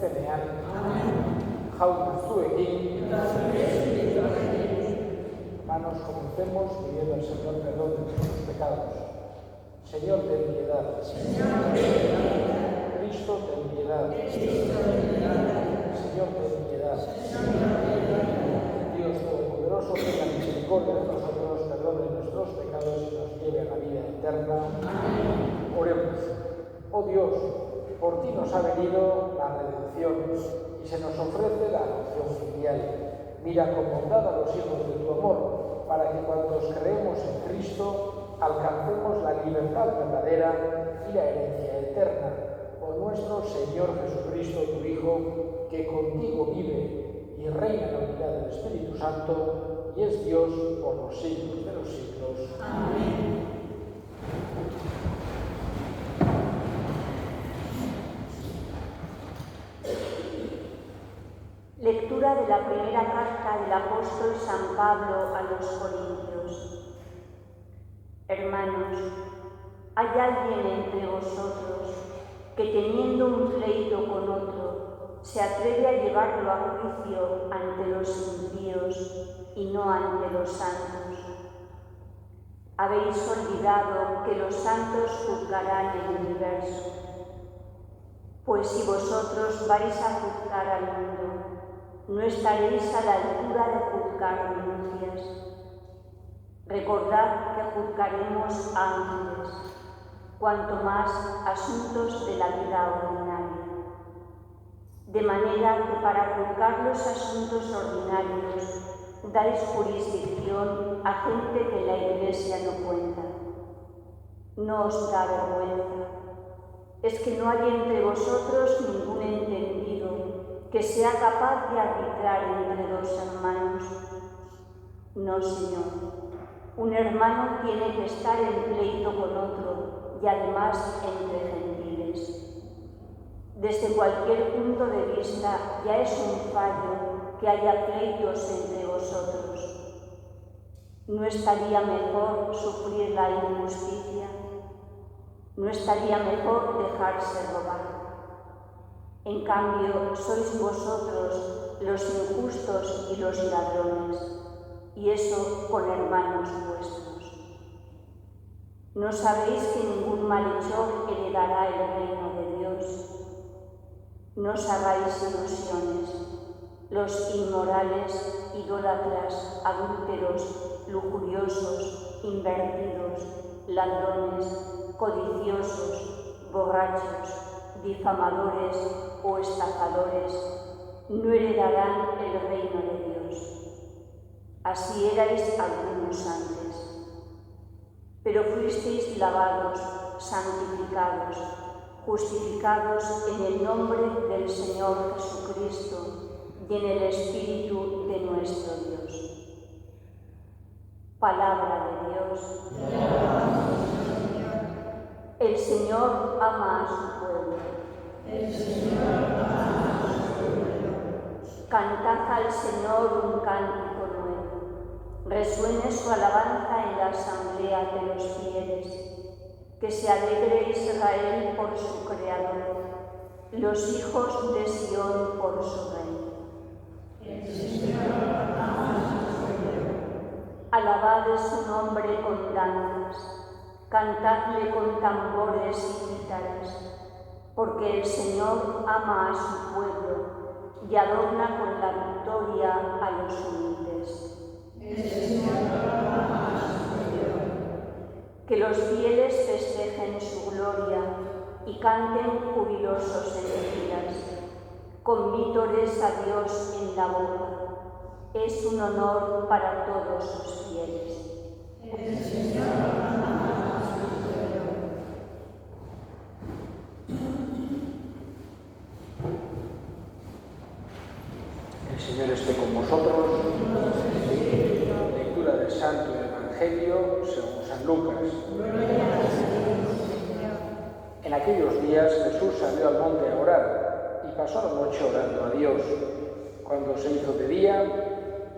zuzenean, jauna zuekin. Hermanos, comencemos pidiendo al Señor perdón de nuestros pecados. Señor, ten piedad. Cristo, ten piedad. Señor, ten piedad. Dios Todopoderoso, tenga misericordia de nosotros, perdone nuestros pecados y nos lleve a la vida eterna. Oremos. Oh Dios, por ti nos ha venido la redención y se nos ofrece la adopción filial. Mira con bondad a los hijos de tu amor, para que cuantos creemos en Cristo alcancemos la libertad verdadera y la herencia eterna. Por nuestro Señor Jesucristo, tu Hijo, que contigo vive y reina en la unidad del Espíritu Santo y es Dios por los siglos de los siglos. Amén. Lectura de la primera carta del apóstol San Pablo a los Corintios. Hermanos, ¿hay alguien entre vosotros que teniendo un pleito con otro se atreve a llevarlo a juicio ante los impíos y no ante los santos? ¿Habéis olvidado que los santos juzgarán el universo? Pues si vosotros vais a juzgar al mundo, no estaréis a la altura de juzgar denuncias. Recordad que juzgaremos a ángeles, cuanto más asuntos de la vida ordinaria. De manera que para juzgar los asuntos ordinarios dais jurisdicción a gente que la Iglesia no cuenta. No os da vergüenza. ¿Es que no hay entre vosotros ningún entendido que sea capaz de arbitrar entre dos hermanos? No, Señor. Un hermano tiene que estar en pleito con otro y además entre gentiles. Desde cualquier punto de vista ya es un fallo que haya pleitos entre vosotros. ¿No estaría mejor sufrir la injusticia? ¿No estaría mejor dejarse robar? En cambio, sois vosotros los injustos y los ladrones, y eso con hermanos vuestros. ¿No sabéis que ningún malhechor heredará el reino de Dios? No os hagáis ilusiones. Los inmorales, idólatras, adúlteros, lujuriosos, invertidos, ladrones, codiciosos, borrachos, difamadores o estafadores no heredarán el reino de Dios. Así erais algunos antes. Pero fuisteis lavados, santificados, justificados en el nombre del Señor Jesucristo y en el Espíritu de nuestro Dios. Palabra de Dios. El Señor ama a su pueblo. El Señor ama a su pueblo. Cantad al Señor un cántico nuevo. Resuene su alabanza en la asamblea de los fieles. Que se alegre Israel por su Creador, los hijos de Sión por su Rey. El Señor ama a su pueblo. Alabad su nombre con danzas. Cantadle con tambores y cítaras, porque el Señor ama a su pueblo y adorna con la victoria a los humildes. El Señor ama a su pueblo. Que los fieles festejen su gloria y canten jubilosos en filas, con vítores a Dios en la boca. Es un honor para todos sus fieles. El Señor ama. El Señor esté con vosotros. Lectura del Santo Evangelio según San Lucas. En aquellos días Jesús salió al monte a orar y pasó la noche orando a Dios. Cuando se hizo de día,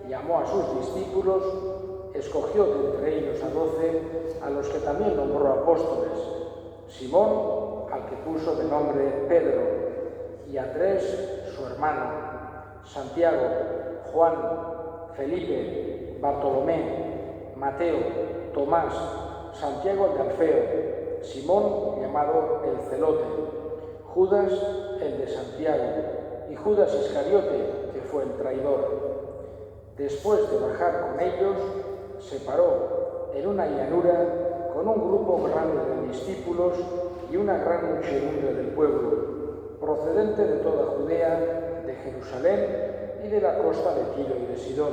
llamó a sus discípulos, escogió de entre ellos a 12, a los que también nombró apóstoles: Simón, al que puso de nombre Pedro, y Andrés, su hermano, Santiago, Juan, Felipe, Bartolomé, Mateo, Tomás, Santiago el de Alfeo, Simón, llamado el Celote, Judas, el de Santiago, y Judas Iscariote, que fue el traidor. Después de bajar con ellos, se paró en una llanura con un grupo grande de discípulos y una gran muchedumbre del pueblo, procedente de toda Judea, de Jerusalén y de la costa de Tiro y de Sidón.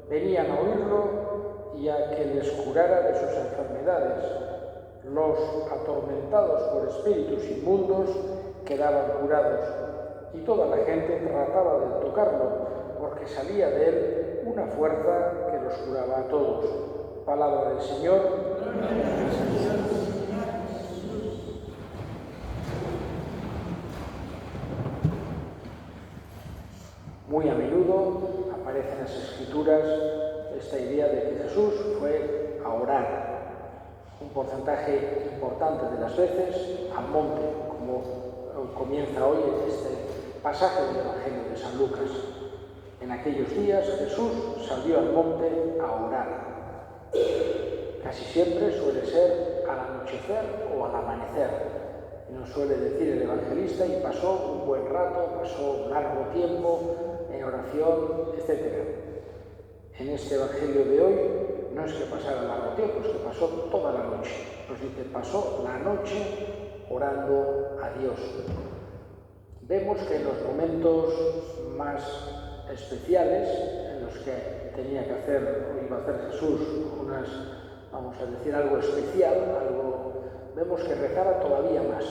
Venían a oírlo y a que les curara de sus enfermedades. Los atormentados por espíritus inmundos quedaban curados, y toda la gente trataba de tocarlo, porque salía de él una fuerza que los curaba a todos. Palabra del Señor. Muy a menudo aparece en las Escrituras esta idea de que Jesús fue a orar. Un porcentaje importante de las veces al monte, como comienza hoy este pasaje del Evangelio de San Lucas. En aquellos días Jesús salió al monte a orar. Casi siempre suele ser al anochecer o al amanecer. Nos suele decir el evangelista, y pasó un buen rato, pasó un largo tiempo en oración, etc. En este evangelio de hoy no es que pasara largo tiempo, es que pasó toda la noche. Pues dice, pasó la noche orando a Dios. Vemos que en los momentos más especiales, en los que tenía que hacer, o iba a hacer Jesús, vamos a decir, algo especial, vemos que rezaba todavía más.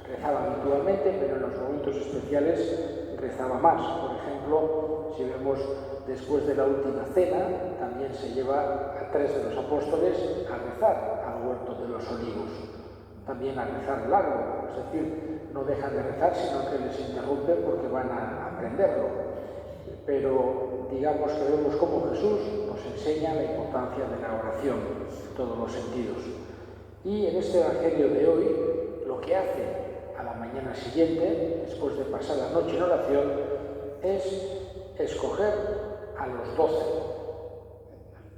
Rezaba habitualmente, pero en los momentos especiales rezaba más. Por ejemplo, si vemos después de la última cena, también se lleva a 3 de los apóstoles a rezar al huerto de los olivos. También a rezar largo, es decir, no dejan de rezar, sino que les interrumpen porque van a aprenderlo. Pero digamos que vemos cómo Jesús nos enseña la importancia de la oración en todos los sentidos. Y en este evangelio de hoy, lo que hace a la mañana siguiente, después de pasar la noche en oración, es escoger a los 12.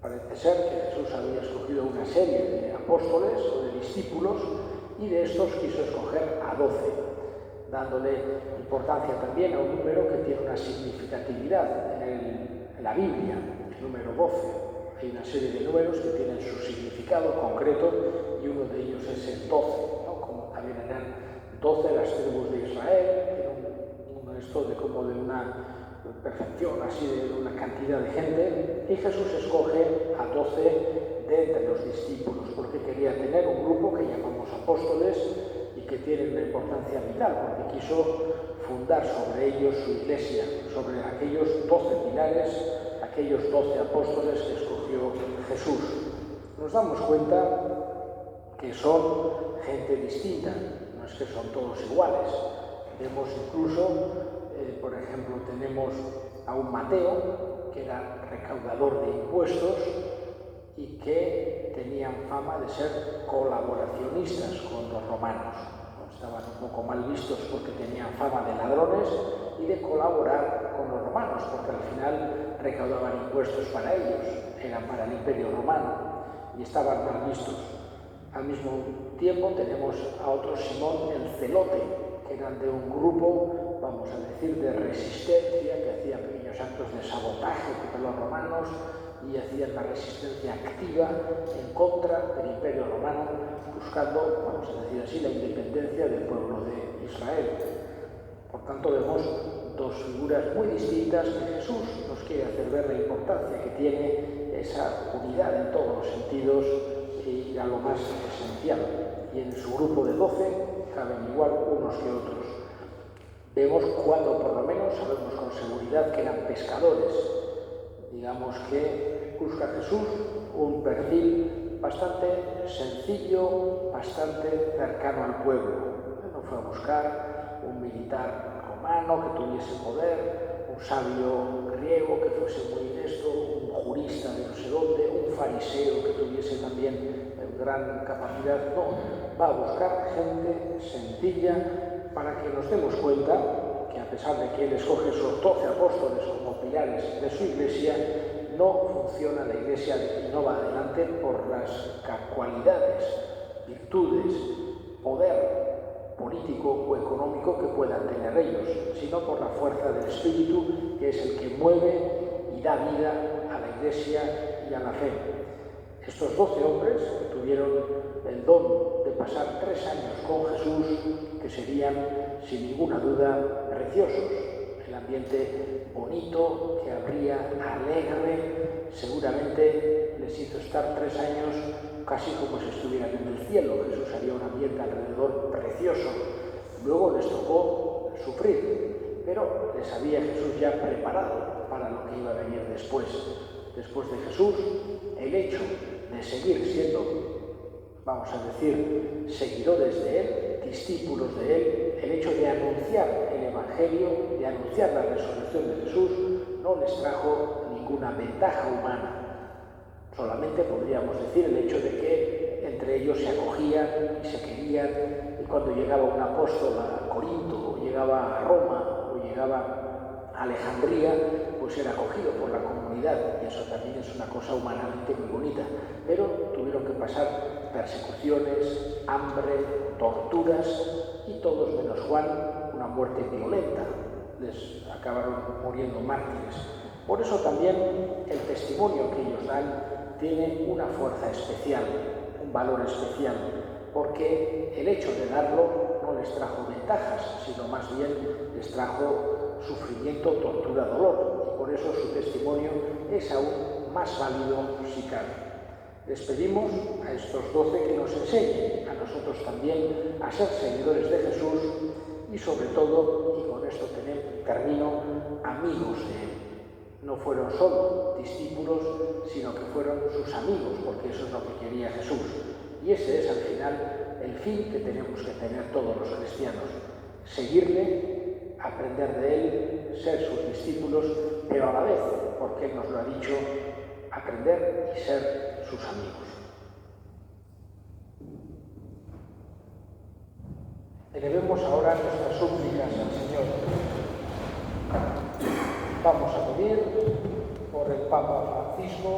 Parece ser que Jesús había escogido una serie de apóstoles o de discípulos, y de estos quiso escoger a 12, dándole importancia también a un número que tiene una significatividad en la Biblia, el número 12. Hay una serie de números que tienen su significado concreto, y uno de ellos es el 12, ¿no? Como también eran 12 las tribus de Israel, esto de como de una perfección, así de una cantidad de gente, y Jesús escoge a 12 de entre los discípulos, porque quería tener un grupo que llamamos apóstoles y que tienen una importancia vital, porque quiso fundar sobre ellos su iglesia, sobre aquellos 12 pilares, aquellos 12 apóstoles que escogió Jesús. Nos damos cuenta que son gente distinta, no es que son todos iguales. Vemos incluso, por ejemplo, tenemos a un Mateo, que era recaudador de impuestos y que tenían fama de ser colaboracionistas con los romanos. Estaban un poco mal vistos porque tenían fama de ladrones y de colaborar con los romanos, porque al final recaudaban impuestos para ellos, eran para el Imperio Romano, y estaban mal vistos. Al mismo tiempo tenemos a otro Simón el Celote, que eran de un grupo, vamos a decir, de resistencia, que hacía pequeños actos de sabotaje contra los romanos y hacían la resistencia activa en contra del Imperio Romano, buscando, vamos a decir así, la independencia del pueblo de Israel. Por tanto, vemos dos figuras muy distintas que Jesús nos quiere hacer ver la importancia que tiene esa unidad en todos los sentidos y a lo más esencial. Y en su grupo de 12 caben igual unos que otros. Vemos cuando, por lo menos, sabemos con seguridad que eran pescadores. Digamos que busca Jesús un perfil bastante sencillo, bastante cercano al pueblo. No fue a buscar un militar romano que tuviese poder, un sabio griego que fuese muy honesto, un jurista de no sé dónde, un fariseo que tuviese también gran capacidad, no, va a buscar gente sencilla para que nos demos cuenta que, a pesar de que Él escoge esos 12 apóstoles como pilares de su Iglesia, no funciona la Iglesia y no va adelante por las cualidades, virtudes, poder político o económico que puedan tener ellos, sino por la fuerza del Espíritu, que es el que mueve y da vida a la Iglesia y a la fe. Estos 12 hombres que tuvieron el don de pasar 3 años con Jesús, que serían, sin ninguna duda, preciosos. El ambiente bonito, que habría alegre, seguramente les hizo estar 3 años casi como si estuvieran en el cielo. Jesús haría un ambiente alrededor precioso. Luego les tocó sufrir, pero les había Jesús ya preparado para lo que iba a venir después. Después de Jesús, el hecho de seguir siendo, vamos a decir, seguidores de Él, discípulos de Él, el hecho de anunciar el Evangelio, de anunciar la resurrección de Jesús, no les trajo ninguna ventaja humana. Solamente podríamos decir el hecho de que entre ellos se acogían y se querían, y cuando llegaba un apóstol a Corinto, o llegaba a Roma, o llegaba a Alejandría, pues era acogido por la comunidad, y eso también es una cosa humanamente muy bonita. Pero tuvieron que pasar persecuciones, hambre, torturas, y todos menos Juan, una muerte violenta. Les acabaron muriendo mártires. Por eso también el testimonio que ellos dan tiene una fuerza especial, un valor especial, porque el hecho de darlo no les trajo ventajas, sino más bien les trajo sufrimiento, tortura, dolor, y por eso su testimonio es aún más válido si cabe. Les pedimos a estos 12 que nos enseñen a nosotros también a ser seguidores de Jesús y sobre todo, y con esto termino, amigos de Él. No fueron solo discípulos, sino que fueron sus amigos, porque eso es lo que quería Jesús. Y ese es al final el fin que tenemos que tener todos los cristianos: seguirle, aprender de Él, ser sus discípulos, pero a la vez, porque Él nos lo ha dicho, aprender y ser sus amigos. Elevemos ahora nuestras súplicas al Señor. Vamos a pedir por el Papa Francisco,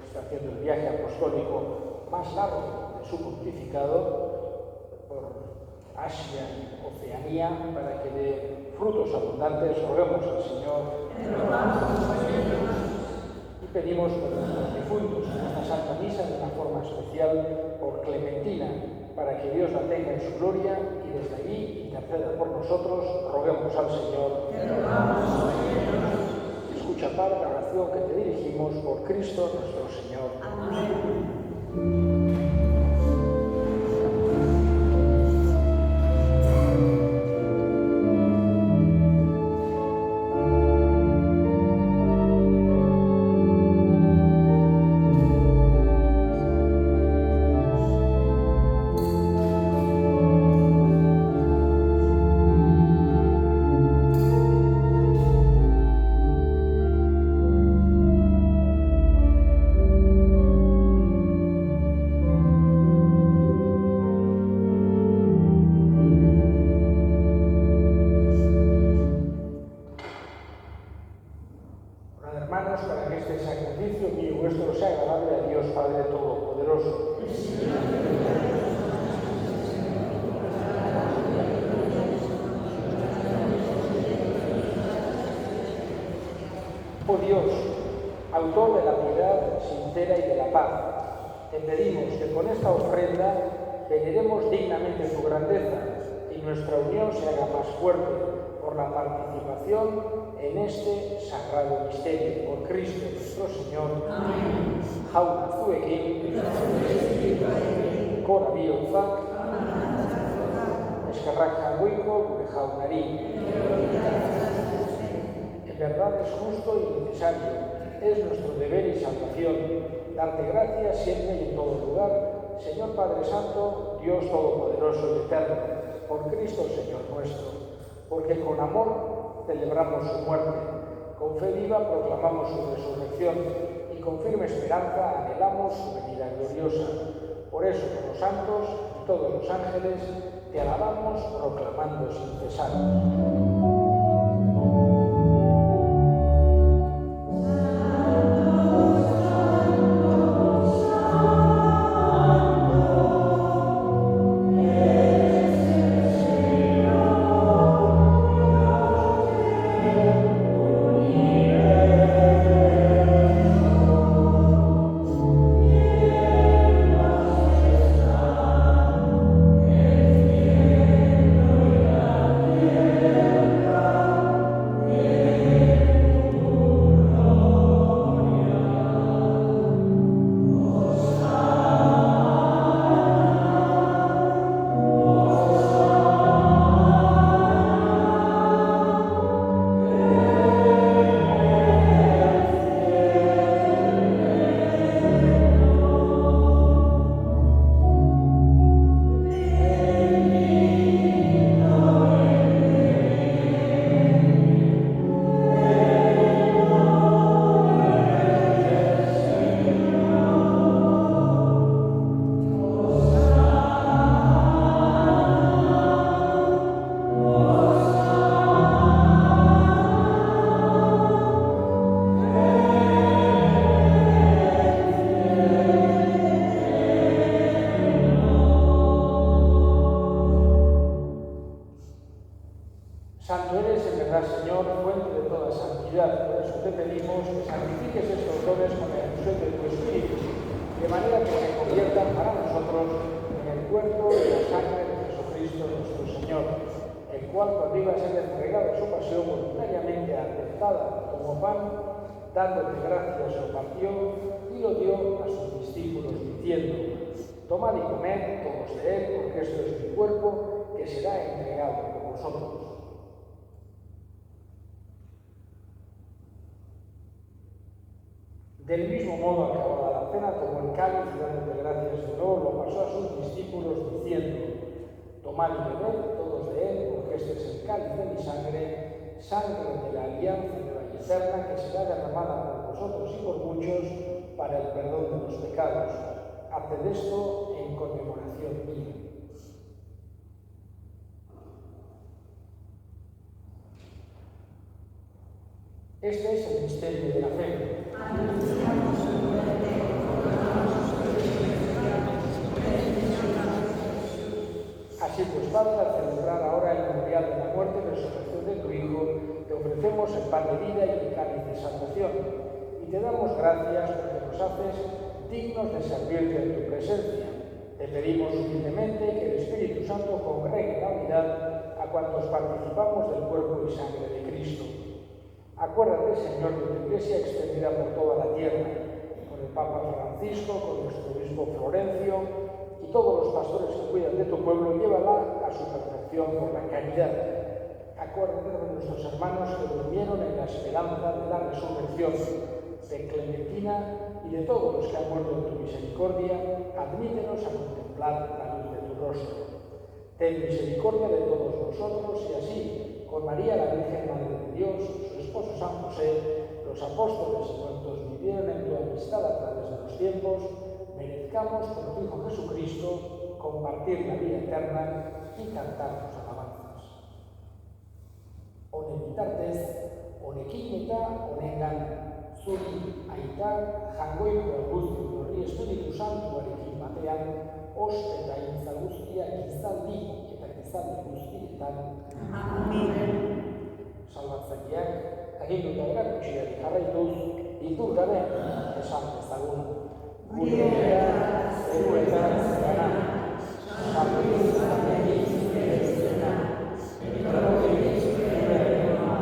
está haciendo el viaje apostólico más largo de su pontificado por Asia y Oceanía, para que dé frutos abundantes. Roguemos al Señor. Y pedimos por nuestros difuntos en esta Santa Misa, de una forma especial por Clementina, para que Dios la tenga en su gloria y desde allí interceda por nosotros. Roguemos al Señor. Escucha, Padre, la oración que te dirigimos por Cristo nuestro Señor. Amén. Para que este sacrificio mío y vuestro sea agradable a Dios Padre Todopoderoso. Oh Dios, autor de la piedad sincera y de la paz, te pedimos que con esta ofrenda veneremos dignamente tu grandeza y nuestra unión se haga más fuerte por la participación en este sagrado misterio. Por Cristo nuestro Señor. Amén. Jauna zuekin, kora bihotzak, eskerrak jangoiko gure jaunari. En verdad es justo y necesario, es nuestro deber y salvación, darte gracias siempre y en todo lugar, Señor Padre Santo, Dios Todopoderoso y Eterno, por Cristo Señor nuestro, porque con amor celebramos su muerte, con fe viva proclamamos su resurrección y con firme esperanza anhelamos su venida gloriosa. Por eso, con los santos y todos los ángeles, te alabamos proclamando sin cesar. Santo eres en verdad, Señor, fuente de toda santidad. Por eso te pedimos que santifiques estos dones con el infusión de tu Espíritu, de manera que se conviertan para nosotros en el cuerpo y la sangre de Jesucristo nuestro Señor, el cual, cuando iba a ser entregado a su pasión, voluntariamente aceptada como pan, dándote gracias, lo partió y lo dio a sus discípulos, diciendo: tomad y comed todos de él, porque esto es mi cuerpo, que será entregado por vosotros. Del mismo modo, acabada la cena, tomó el cáliz y dándote gracias de nuevo, lo pasó a sus discípulos, diciendo: tomad y bebed todos de él, porque este es el cáliz de mi sangre, sangre de la alianza y de la eterna, que será derramada por vosotros y por muchos para el perdón de los pecados. Haced esto en conmemoración mía. Este es el misterio de la fe. Así pues, Padre, al celebrar ahora el memorial de la muerte y resurrección de tu Hijo, te ofrecemos el pan de vida y el cáliz de salvación, y te damos gracias porque nos haces dignos de servirte en tu presencia. Te pedimos humildemente que el Espíritu Santo congregue en la unidad a cuantos participamos del cuerpo y sangre de Cristo. Acuérdate, Señor, de tu Iglesia extendida por toda la tierra, con el Papa Francisco, con nuestro obispo Florencio y todos los pastores que cuidan de tu pueblo, llévala a su perfección por la caridad. Acuérdate de nuestros hermanos que durmieron en la esperanza de la resurrección, de Clementina y de todos los que han muerto en tu misericordia. Admítenos a contemplar la luz de tu rostro. Ten misericordia de todos nosotros y así, con María la Virgen Madre de Dios, su esposo San José, los apóstoles y cuantos vivieron en tu amistad a través de los tiempos, merezcamos por tu Hijo Jesucristo compartir la vida eterna y cantar tus alabanzas. Honen bitartez, honekin eta honengan, zuri aita jangoiko guzti horri Espiritu Santuarekin batean, oste eta intza guztiak izaldi eta gizaldi guztietan. Amen. Salbatzaileak, aginduta erakutxiari jarraituz, iturgaren esan dezagun. Gure era, zeruetan zerana, salbiz zatekin zure zena, etorrotik zure erona,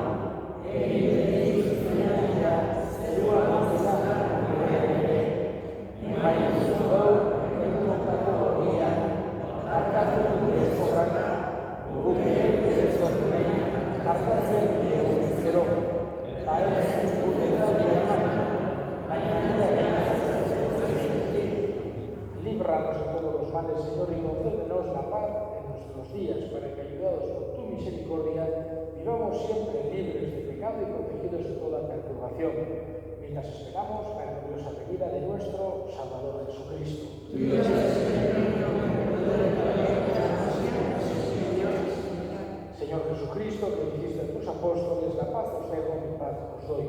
egitetik zure dira, zerua gozera gure ere, emain zudau, egunoktako horria, hartatu gure zorraka, gure gure zorrena, hartatzen gure zero, baez gure gure líbranos de todos los males, Señor, y concédenos la paz en nuestros días, para que, ayudados por tu misericordia, vivamos siempre libres de pecado y protegidos de toda perturbación, mientras esperamos la gloriosa venida de nuestro Salvador Jesucristo. Señor Jesucristo, que dijiste a tus apóstoles, la paz os dejo, mi paz os doy.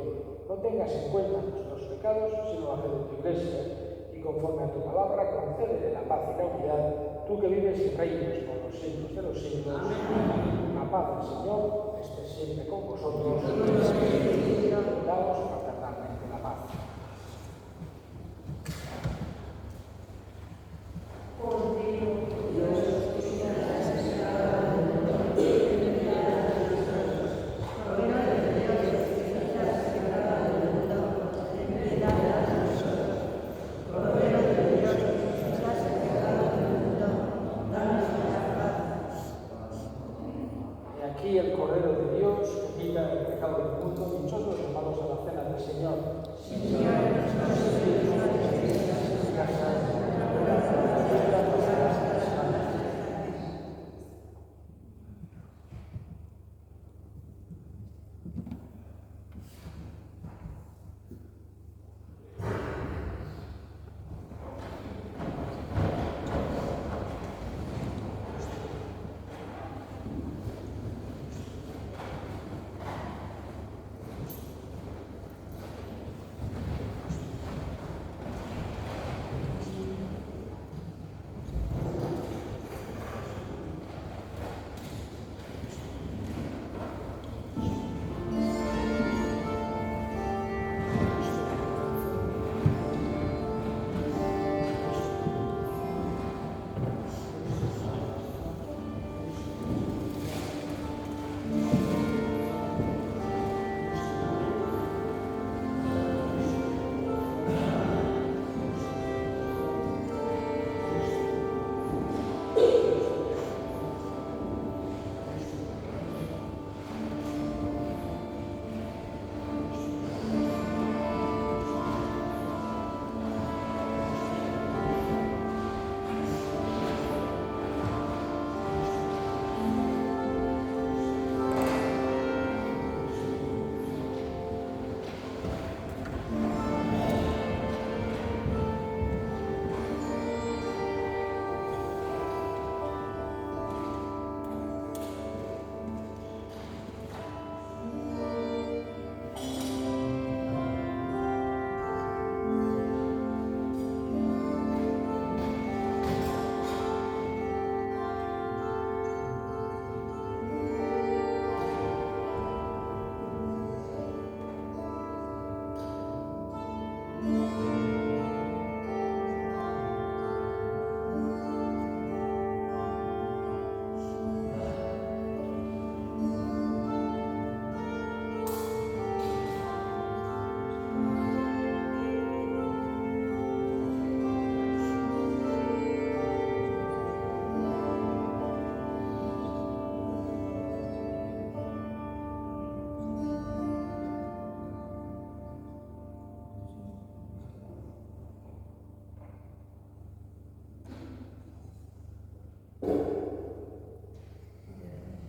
No tengas en cuenta nuestros pecados, sino la fe de tu Iglesia, y conforme a tu palabra, concédele la paz y la unidad, tú que vives y reinas por los siglos de los siglos. La paz del Señor esté siempre con vosotros. Daos fraternalmente la paz. Aquí el Cordero de Dios que quita el pecado del mundo, dichosos llamados a la cena del Señor.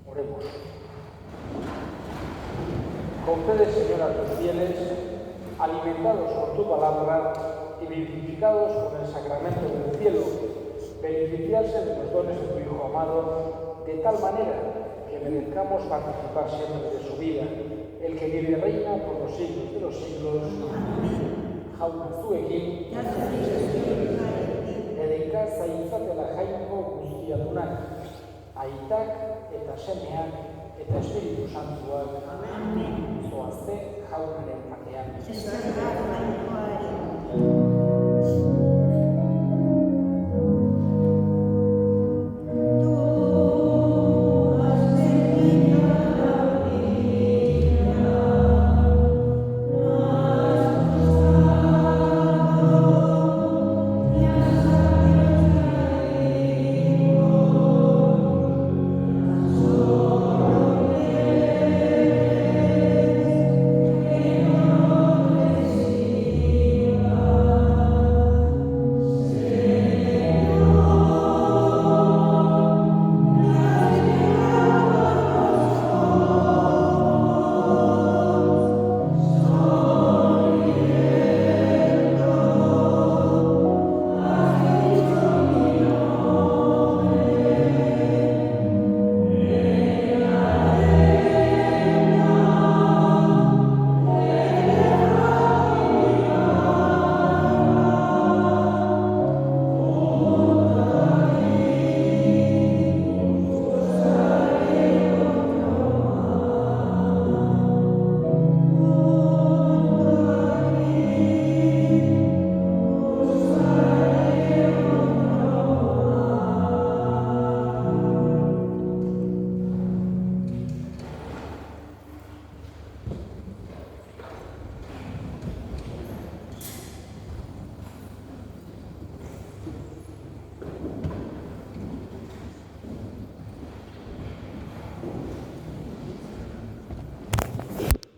Oremos. Concede, Señor, a tus fieles, alimentados por tu palabra y vivificados con el sacramento del cielo, beneficiarse de los dones de tu Hijo amado, de tal manera que merezcamos participar siempre de su vida, el que vive y reina por los siglos de los siglos. Jauna zuekin, edeka zaintzatela jainko guztiadunak, aitak eta semeak eta Espiritu Santuak, zoazte jaunaren batean.